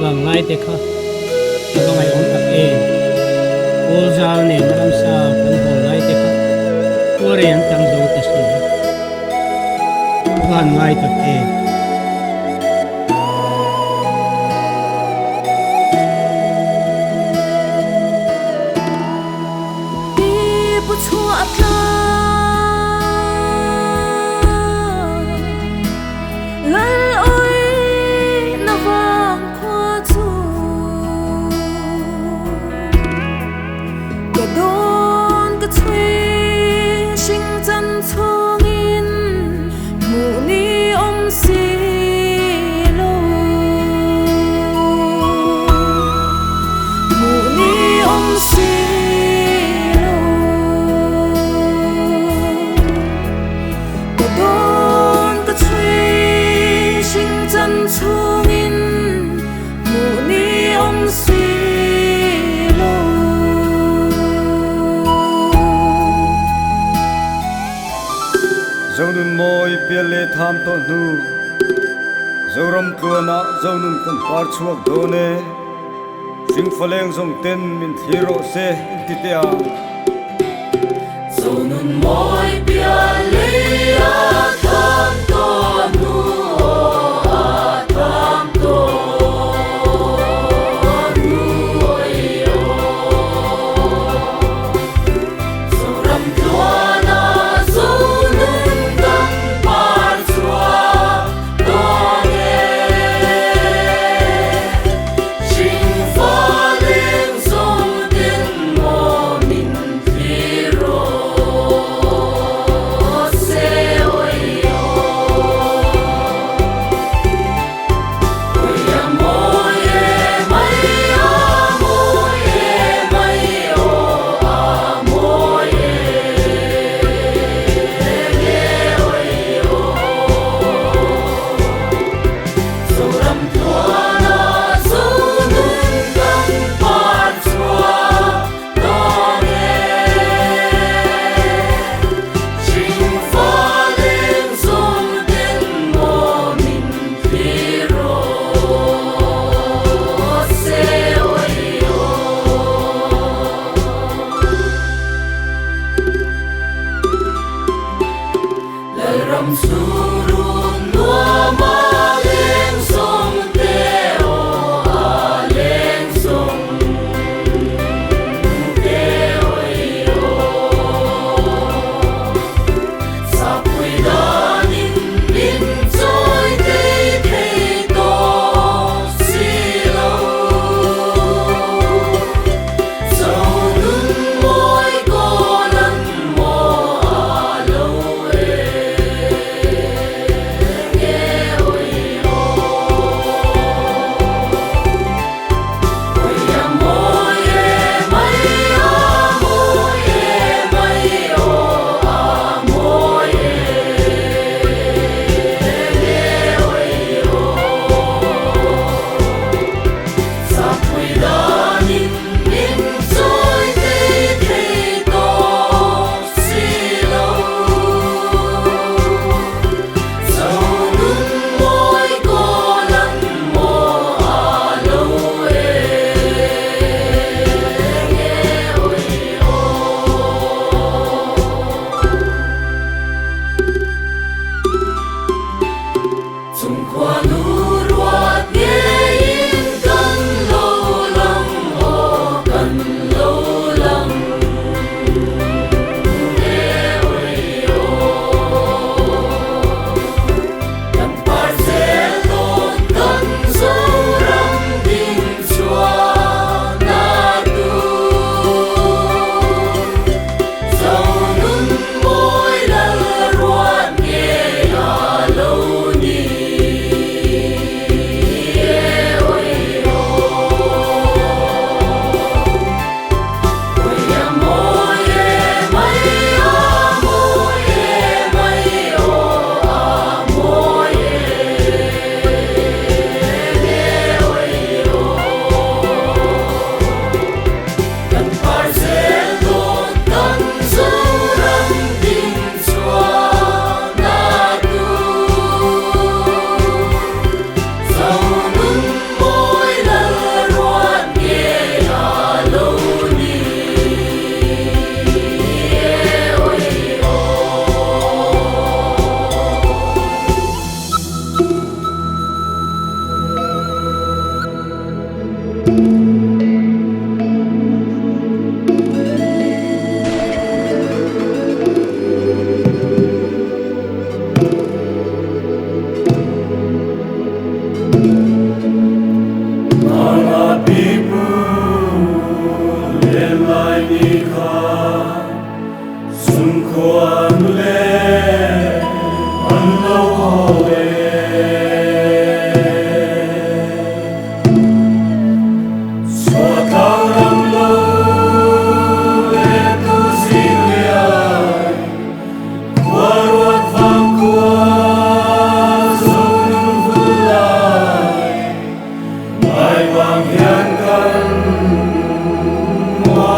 bang ngai te kha to ngai on tak e ol zal ne ram sa kan ho ngai te kha ore an tang zo te su han ngai tak e不错啦，人爱那望看住，个冬个吹心真聪明，母你om西路，母你om西。聪明，母你用西路。dâu nun moi bia le tham to nu dâu ram tua na dâu nun kan par chuak do ne sing faleng zong ten min thiro se ti te a dâu nun moi bia le tham to nu ram surun no ma leng song te o a leng song te oi o sa pui da nin nin choi te te to si lo so nun moi ko lan mo a lo e Hãy subscribe cho kênh Ghiền Mì Gõ để không bỏ lỡ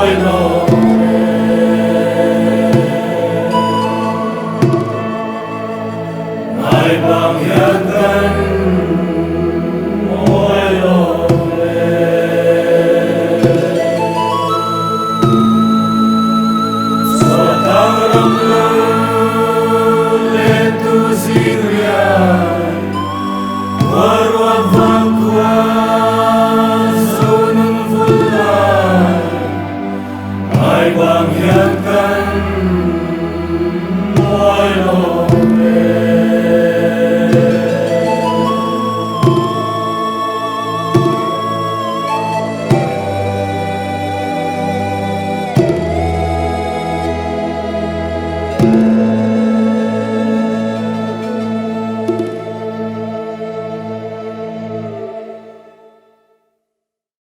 I know